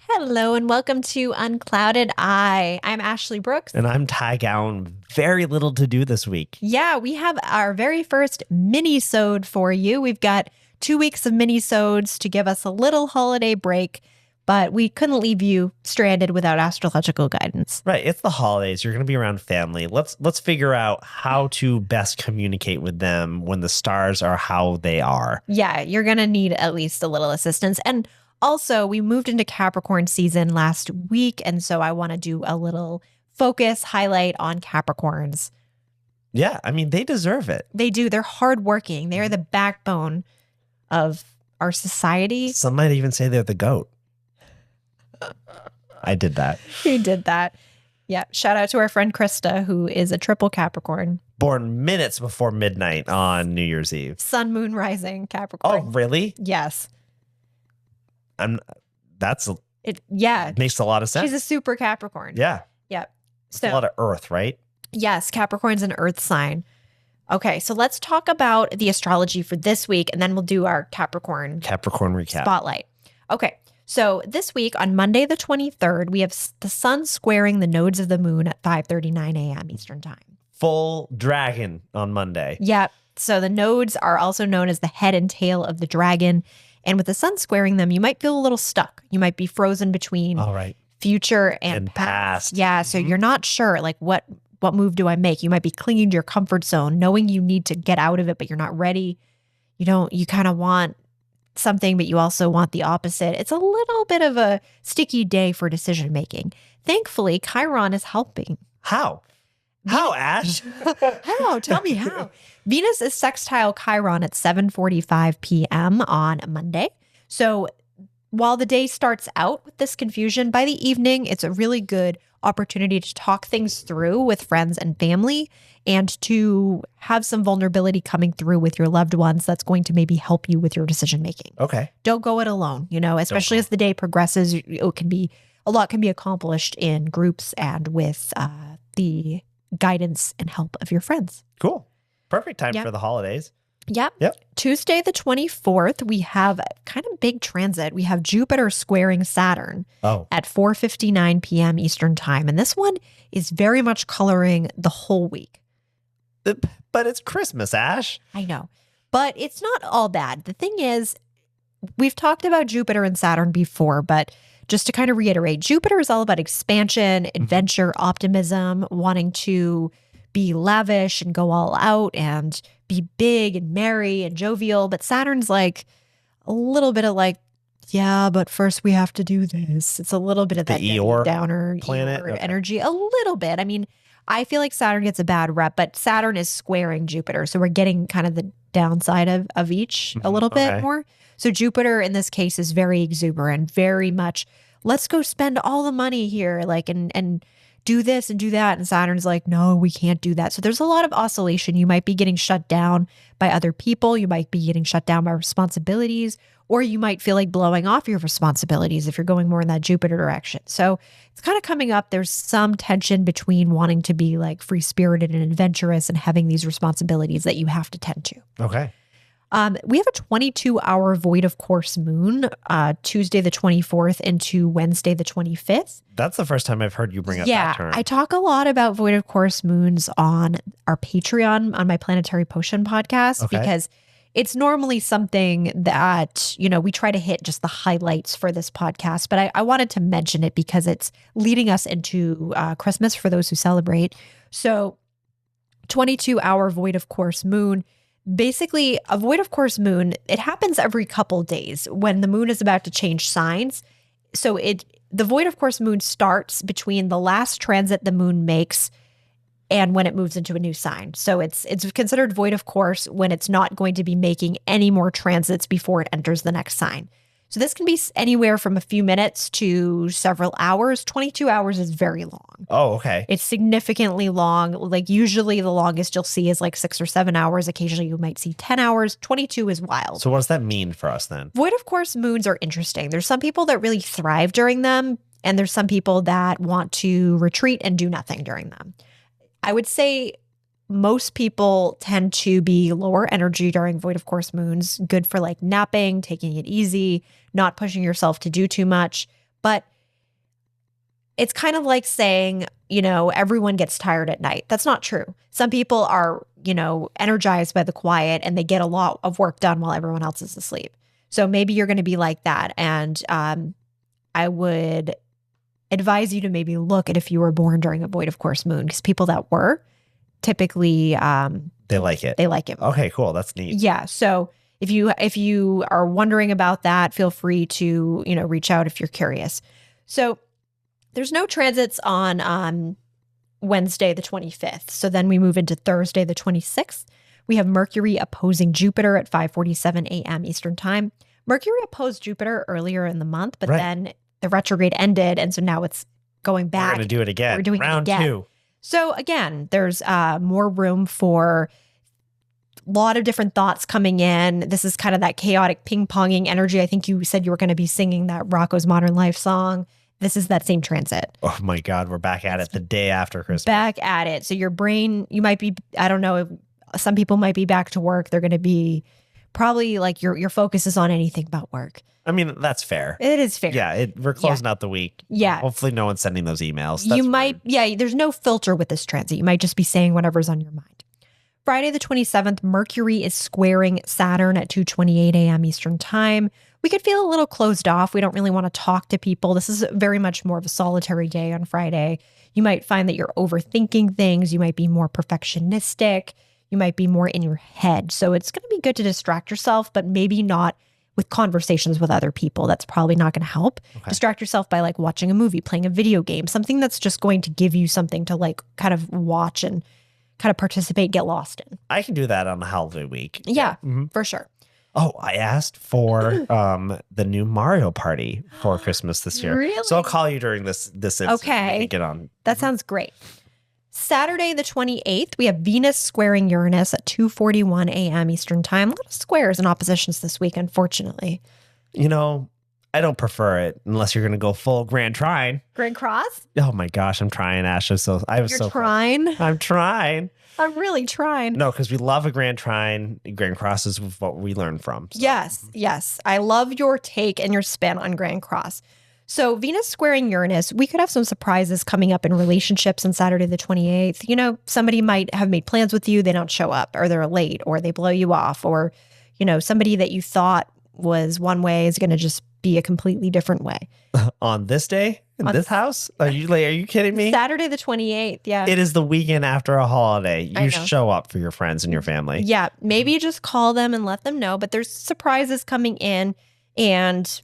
Hello and welcome to Unclouded Eye. I'm Ashley Brooks. And I'm Ty Gowan. Very little to do this week. Yeah, we have our very first mini-sode for you. We've got 2 weeks of mini-sodes to give us a little holiday break, but we couldn't leave you stranded without astrological guidance. Right. It's the holidays. You're going to be around family. Let's figure out how to best communicate with them when the stars are how they are. Yeah, you're going to need at least a little assistance. And also, we moved into Capricorn season last week, and so I want to do a little focus highlight on Capricorns. Yeah, I mean, they deserve it. They do. They're hardworking. They are the backbone of our society. Some might even say they're the goat. I did that. You did that. Yeah. Shout out to our friend Krista, who is a triple Capricorn. Born minutes before midnight on New Year's Eve. Sun, moon, rising Capricorn. Oh, really? Yes. Makes a lot of sense. She's a super Capricorn. Yeah. Yep. It's a lot of earth, right? Yes. Capricorn's an earth sign. Okay. So let's talk about the astrology for this week, and then we'll do our Capricorn recap. Spotlight. Okay. So this week on Monday, the 23rd, we have the sun squaring the nodes of the moon at 5:39 a.m. Eastern time. Full dragon on Monday. Yep. So the nodes are also known as the head and tail of the dragon. And with the sun squaring them, you might feel a little stuck. You might be frozen between future and past. Yeah. So you're not sure, like, what move do I make? You might be clinging to your comfort zone, knowing you need to get out of it, but you're not ready. You kind of want something, but you also want the opposite. It's a little bit of a sticky day for decision making. Thankfully, Chiron is helping. How? How, Ash? How? Tell me how. Venus is sextile Chiron at 7:45 p.m. on Monday. So while the day starts out with this confusion, by the evening, it's a really good opportunity to talk things through with friends and family and to have some vulnerability coming through with your loved ones that's going to maybe help you with your decision making. Okay. Don't go it alone, especially as the day progresses. A lot can be accomplished in groups and with the guidance and help of your friends. Cool. Perfect time for the holidays. Yep. Tuesday, the 24th, we have a kind of big transit. We have Jupiter squaring Saturn at 4:59 p.m. Eastern time. And this one is very much coloring the whole week. But it's Christmas, Ash. I know. But it's not all bad. The thing is, we've talked about Jupiter and Saturn before, but just to kind of reiterate, Jupiter is all about expansion, adventure, optimism, wanting to be lavish and go all out and be big and merry and jovial. But Saturn's like a little bit of like, yeah, but first we have to do this. It's a little bit of that Eeyore downer planet energy, a little bit. I mean, I feel like Saturn gets a bad rep, but Saturn is squaring Jupiter. So we're getting kind of the downside of each a little bit more. So Jupiter in this case is very exuberant, very much, let's go spend all the money here, like, and do this and do that. And Saturn's like, no, we can't do that. So there's a lot of oscillation. You might be getting shut down by other people. You might be getting shut down by responsibilities, or you might feel like blowing off your responsibilities if you're going more in that Jupiter direction. So it's kind of coming up. There's some tension between wanting to be like free-spirited and adventurous and having these responsibilities that you have to tend to. Okay. We have a 22-hour void of course moon, Tuesday the 24th into Wednesday the 25th. That's the first time I've heard you bring up that term. I talk a lot about void of course moons on our Patreon, on my Planetary Potion podcast, because it's normally something that, we try to hit just the highlights for this podcast. But I wanted to mention it because it's leading us into Christmas for those who celebrate. So 22-hour void of course moon. Basically, a void of course moon, it happens every couple days when the moon is about to change signs. So the void of course moon starts between the last transit the moon makes and when it moves into a new sign. So it's considered void of course when it's not going to be making any more transits before it enters the next sign. So this can be anywhere from a few minutes to several hours. 22 hours is very long. Oh, okay. It's significantly long. Like usually the longest you'll see is like 6 or 7 hours. Occasionally you might see 10 hours. 22 is wild. So what does that mean for us then? Void of course moons are interesting. There's some people that really thrive during them, and there's some people that want to retreat and do nothing during them. I would say most people tend to be lower energy during void of course moons, good for like napping, taking it easy, not pushing yourself to do too much. But it's kind of like saying, everyone gets tired at night. That's not true. Some people are, energized by the quiet and they get a lot of work done while everyone else is asleep. So maybe you're going to be like that. And I would advise you to maybe look at if you were born during a void of course moon, because people that were typically they like it. They like it more. Okay, cool. That's neat. Yeah. So if you are wondering about that, feel free to, reach out if you're curious. So there's no transits on Wednesday, the 25th. So then we move into Thursday, the 26th. We have Mercury opposing Jupiter at 5:47 a.m. Eastern time. Mercury opposed Jupiter earlier in the month, but then the retrograde ended. And so now it's going back. We're going to do it again. We're doing round it again. 2. So again, there's more room for a lot of different thoughts coming in. This is kind of that chaotic ping-ponging energy. I think you said you were going to be singing that Rocco's Modern Life song. This is that same transit. Oh my God, we're back at it the day after Christmas. Back at it. So your brain, you might be, I don't know, some people might be back to work. They're going to be probably like your focus is on anything but work. I mean, that's fair. It is fair. Yeah, we're closing out the week. Yeah. Hopefully no one's sending those emails. You might, there's no filter with this transit. You might just be saying whatever's on your mind. Friday the 27th, Mercury is squaring Saturn at 2:28 a.m. Eastern time. We could feel a little closed off. We don't really want to talk to people. This is very much more of a solitary day on Friday. You might find that you're overthinking things. You might be more perfectionistic. You might be more in your head. So it's going to be good to distract yourself, but maybe not with conversations with other people. That's probably not going to help. Okay. Distract yourself by like watching a movie, playing a video game, something that's just going to give you something to like kind of watch and kind of participate, get lost in. I can do that on a holiday week. Yeah, for sure. Oh, I asked for the new Mario Party for Christmas this year. Really? So I'll call you during this Okay. get on. That sounds great. Saturday the 28th, we have Venus squaring Uranus at 2:41 a.m. Eastern time. A lot of squares and oppositions this week, unfortunately. I don't prefer it unless you're going to go full Grand Trine. Grand Cross? Oh my gosh, I'm trying, Ashley. You're trying? I'm trying. I'm really trying. No, because we love a Grand Trine. Grand Cross is what we learn from. So. Yes. I love your take and your spin on Grand Cross. So Venus squaring Uranus, we could have some surprises coming up in relationships on Saturday the 28th. Somebody might have made plans with you. They don't show up, or they're late, or they blow you off, or, somebody that you thought was one way is going to just be a completely different way. On this day? In this house? Are you kidding me? Saturday the 28th, yeah. It is the weekend after a holiday. You show up for your friends and your family. Yeah, maybe just call them and let them know. But there's surprises coming in. And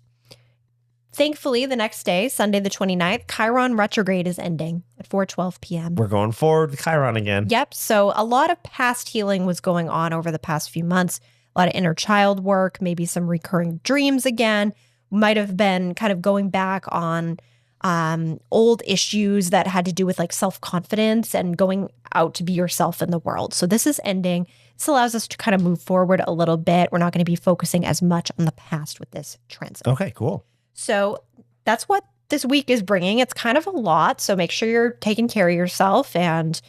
thankfully, the next day, Sunday the 29th, Chiron Retrograde is ending at 4:12 p.m. We're going forward with Chiron again. Yep. So a lot of past healing was going on over the past few months. A lot of inner child work, maybe some recurring dreams again. Might have been kind of going back on old issues that had to do with like self-confidence and going out to be yourself in the world. So this is ending. This allows us to kind of move forward a little bit. We're not going to be focusing as much on the past with this transit. Okay, cool. So that's what this week is bringing. It's kind of a lot. So make sure you're taking care of yourself, and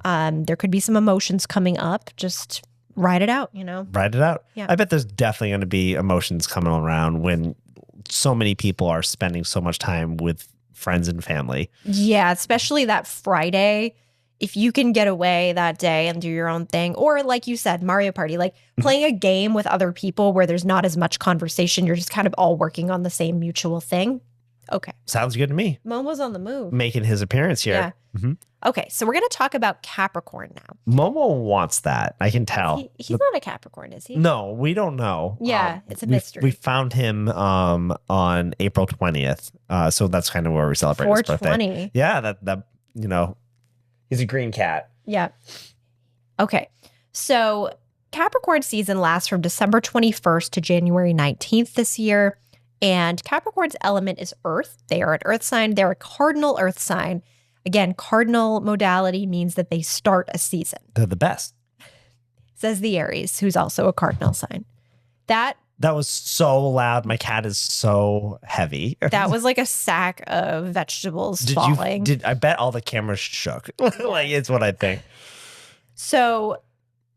there could be some emotions coming up. Just ride it out, Ride it out. Yeah. I bet there's definitely going to be emotions coming around when so many people are spending so much time with friends and family. Yeah, especially that Friday. If you can get away that day and do your own thing, or like you said, Mario Party, like playing a game with other people where there's not as much conversation, you're just kind of all working on the same mutual thing. Okay. Sounds good to me. Momo's on the move. Making his appearance here. Yeah. Mm-hmm. Okay, so we're going to talk about Capricorn now. Momo wants that. I can tell. He's not a Capricorn, is he? No, we don't know. Yeah, it's a mystery. We found him on April 20th. So that's kind of where we celebrate his birthday. 420. Yeah, that he's a green cat. Yeah. Okay. So Capricorn season lasts from December 21st to January 19th this year. And Capricorn's element is Earth. They are an Earth sign. They're a cardinal Earth sign. Again, cardinal modality means that they start a season. They're the best. Says the Aries, who's also a cardinal sign. That was so loud. My cat is so heavy. That was like a sack of vegetables falling. I bet all the cameras shook. Like, it's what I think. So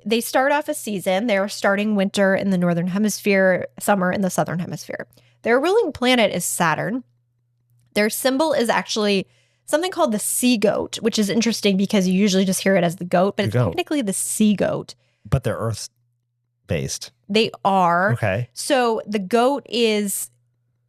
they start off a season. They're starting winter in the northern hemisphere, summer in the southern hemisphere. Their ruling planet is Saturn. Their symbol is actually something called the sea goat, which is interesting because you usually just hear it as the goat, but it's technically the sea goat. But they're Earth based. They are. Okay. So the goat is,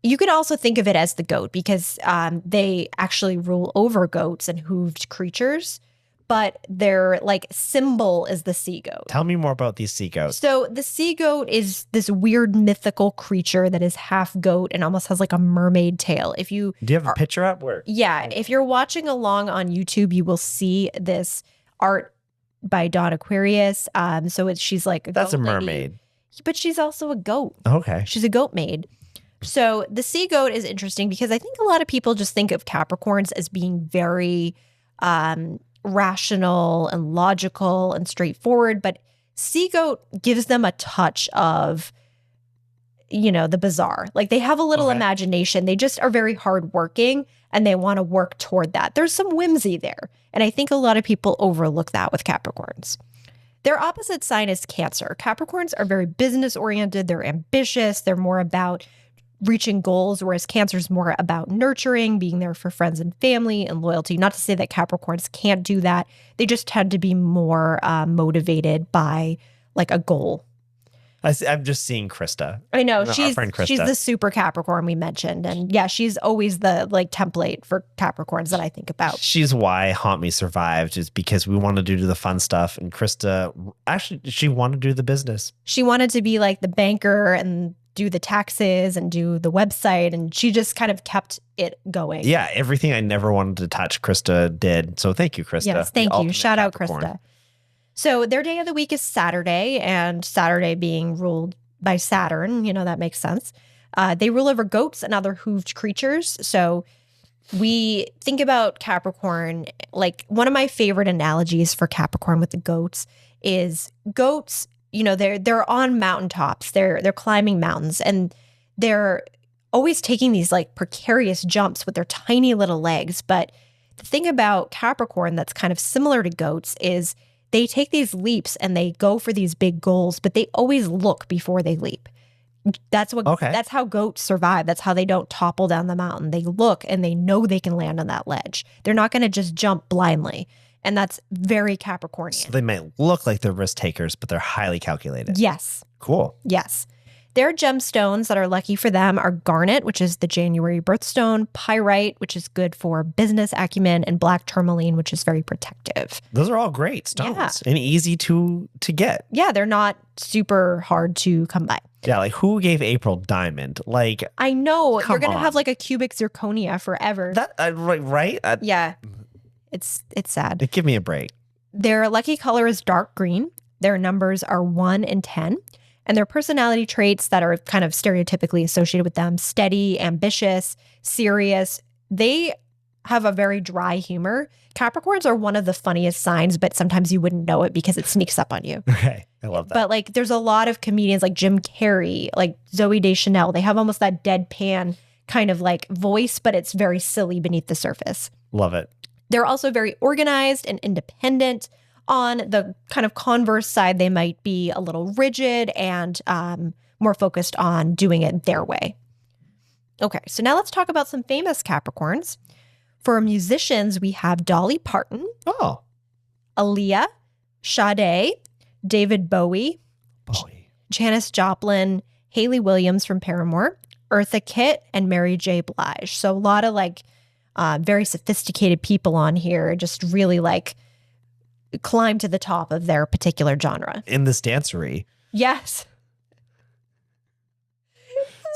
you could also think of it as the goat because they actually rule over goats and hooved creatures, but their like symbol is the sea goat. Tell me more about these sea goats. So the sea goat is this weird mythical creature that is half goat and almost has like a mermaid tail. Do you have a picture up? Where? Yeah. If you're watching along on YouTube, you will see this art by Dawn Aquarius. So she's like that's a mermaid, but she's also a goat. Okay. She's a goat maid. So the sea goat is interesting because I think a lot of people just think of Capricorns as being very rational and logical and straightforward, but sea goat gives them a touch of, the bizarre. Like they have a little imagination. They just are very hardworking and they want to work toward that. There's some whimsy there. And I think a lot of people overlook that with Capricorns. Their opposite sign is Cancer. Capricorns are very business oriented. They're ambitious. They're more about reaching goals, whereas Cancer is more about nurturing, being there for friends and family, and loyalty. Not to say that Capricorns can't do that. They just tend to be more motivated by like a goal. I'm just seeing Krista. I know. Our She's friend Krista. She's the super Capricorn we mentioned. And yeah, she's always the like template for Capricorns that I think about. She's why Haunt Me survived, is because we wanted to do the fun stuff. And Krista, actually, she wanted to do the business. She wanted to be like the banker and do the taxes and do the website. And she just kind of kept it going. Yeah, everything I never wanted to touch, Krista did. So thank you, Krista. Yes, thank you. Shout out, Krista. So their day of the week is Saturday, and Saturday being ruled by Saturn, that makes sense. They rule over goats and other hooved creatures. So we think about Capricorn, like one of my favorite analogies for Capricorn with the goats is goats, they're on mountaintops. They're climbing mountains, and they're always taking these like precarious jumps with their tiny little legs. But the thing about Capricorn that's kind of similar to goats is they take these leaps and they go for these big goals, but they always look before they leap. That's how goats survive. That's how they don't topple down the mountain. They look and they know they can land on that ledge. They're not going to just jump blindly. And that's very Capricornian. So they might look like they're risk takers, but they're highly calculated. Yes. Cool. Yes. Their gemstones that are lucky for them are garnet, which is the January birthstone, pyrite, which is good for business acumen, and black tourmaline, which is very protective. Those are all great stones and easy to get. Yeah, they're not super hard to come by. Yeah, like who gave April diamond? Like I know you're gonna have like a cubic zirconia forever. That right? Yeah, it's sad. Give me a break. Their lucky color is dark green. Their numbers are 1 and 10. And their personality traits that are kind of stereotypically associated with them: steady, ambitious, serious. They have a very dry humor. Capricorns are one of the funniest signs, but sometimes you wouldn't know it because it sneaks up on you. Okay, I love that. But like there's a lot of comedians like Jim Carrey, like Zooey Deschanel. They have almost that deadpan kind of like voice, but it's very silly beneath the surface. Love it. They're also very organized and independent. On the kind of converse side, they might be a little rigid and more focused on doing it their way. Okay, so now let's talk about some famous Capricorns. For musicians, we have Dolly Parton, Aaliyah, Sade, David Bowie, Janis Joplin, Hayley Williams from Paramore, Eartha Kitt, and Mary J. Blige. So a lot of like very sophisticated people on here, just really like climb to the top of their particular genre. In this dancery. Yes.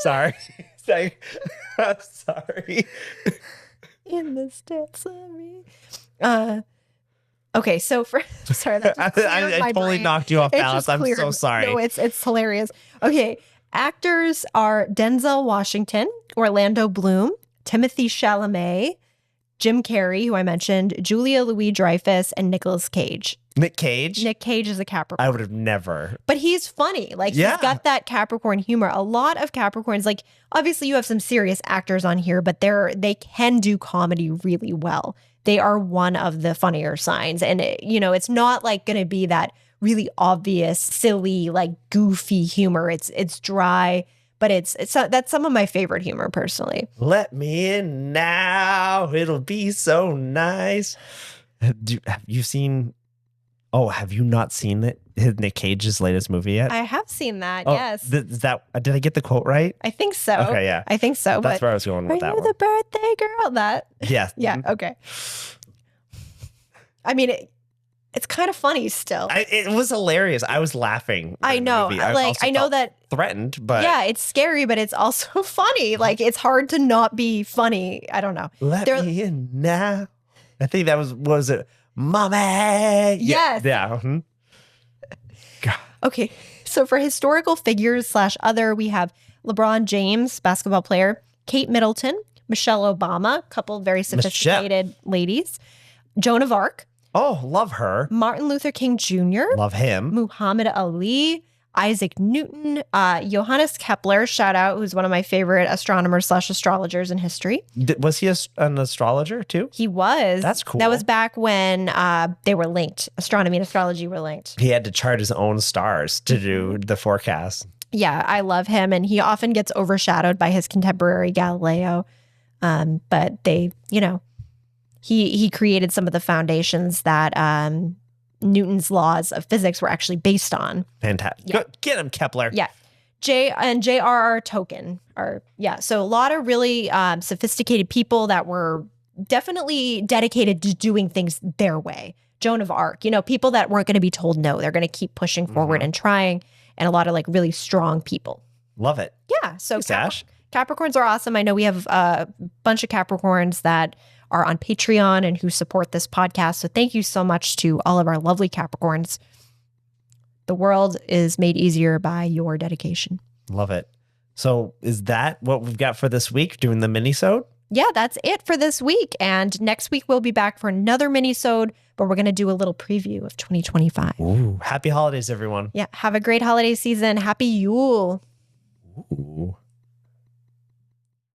Sorry. Sorry. In this dancery. Okay, so sorry, that I totally knocked you off balance. I'm so sorry. No, it's hilarious. Okay, actors are Denzel Washington, Orlando Bloom, Timothy Chalamet, Jim Carrey, who I mentioned, Julia Louis-Dreyfus, and Nicolas Cage. Nick Cage? Nick Cage is a Capricorn. I would have never. But he's funny. Like, he's got that Capricorn humor. A lot of Capricorns, like, obviously you have some serious actors on here, but they can do comedy really well. They are one of the funnier signs. And, it's not like going to be that really obvious, silly, like goofy humor. It's dry, but that's some of my favorite humor personally. Let me in now. It'll be so nice. Have you seen? Oh, have you not seen Nick Cage's latest movie yet? I have seen that. Oh, Yes. Did I get the quote right? I think so. Okay, yeah. I think so. That's where I was going with that one. Are you the birthday girl? That. Yes. Yeah. Okay. I mean, it's kind of funny still. It was hilarious. I was laughing. I know. I know that threatened, but yeah, it's scary, but it's also funny. Like it's hard to not be funny. I don't know. Let me in now. I think that was it, Mommy? Yes. Yeah. Mm-hmm. Okay. So for historical figures / other, we have LeBron James, basketball player, Kate Middleton, Michelle Obama, a couple of very sophisticated ladies, Joan of Arc. Oh, love her. Martin Luther King Jr. Love him. Muhammad Ali, Isaac Newton, Johannes Kepler, shout out, who's one of my favorite astronomers / astrologers in history. Was he an astrologer too? He was. That's cool. That was back when they were linked. Astronomy and astrology were linked. He had to chart his own stars to do the forecast. Yeah, I love him. And he often gets overshadowed by his contemporary Galileo. But they, he created some of the foundations that Newton's laws of physics were actually based on. Fantastic. Yeah. Get him, Kepler. Yeah. J.R.R. Tolkien so a lot of really sophisticated people that were definitely dedicated to doing things their way. Joan of Arc, people that weren't going to be told no. They're going to keep pushing forward and trying, and a lot of like really strong people. Love it. Yeah. So Thanks, Capricorns are awesome. I know we have a bunch of Capricorns that are on Patreon and who support this podcast. So thank you so much to all of our lovely Capricorns. The world is made easier by your dedication. Love it. So is that what we've got for this week, doing the mini-sode? Yeah, that's it for this week. And next week we'll be back for another mini-sode, but we're going to do a little preview of 2025. Ooh, happy holidays, everyone. Yeah, have a great holiday season. Happy Yule.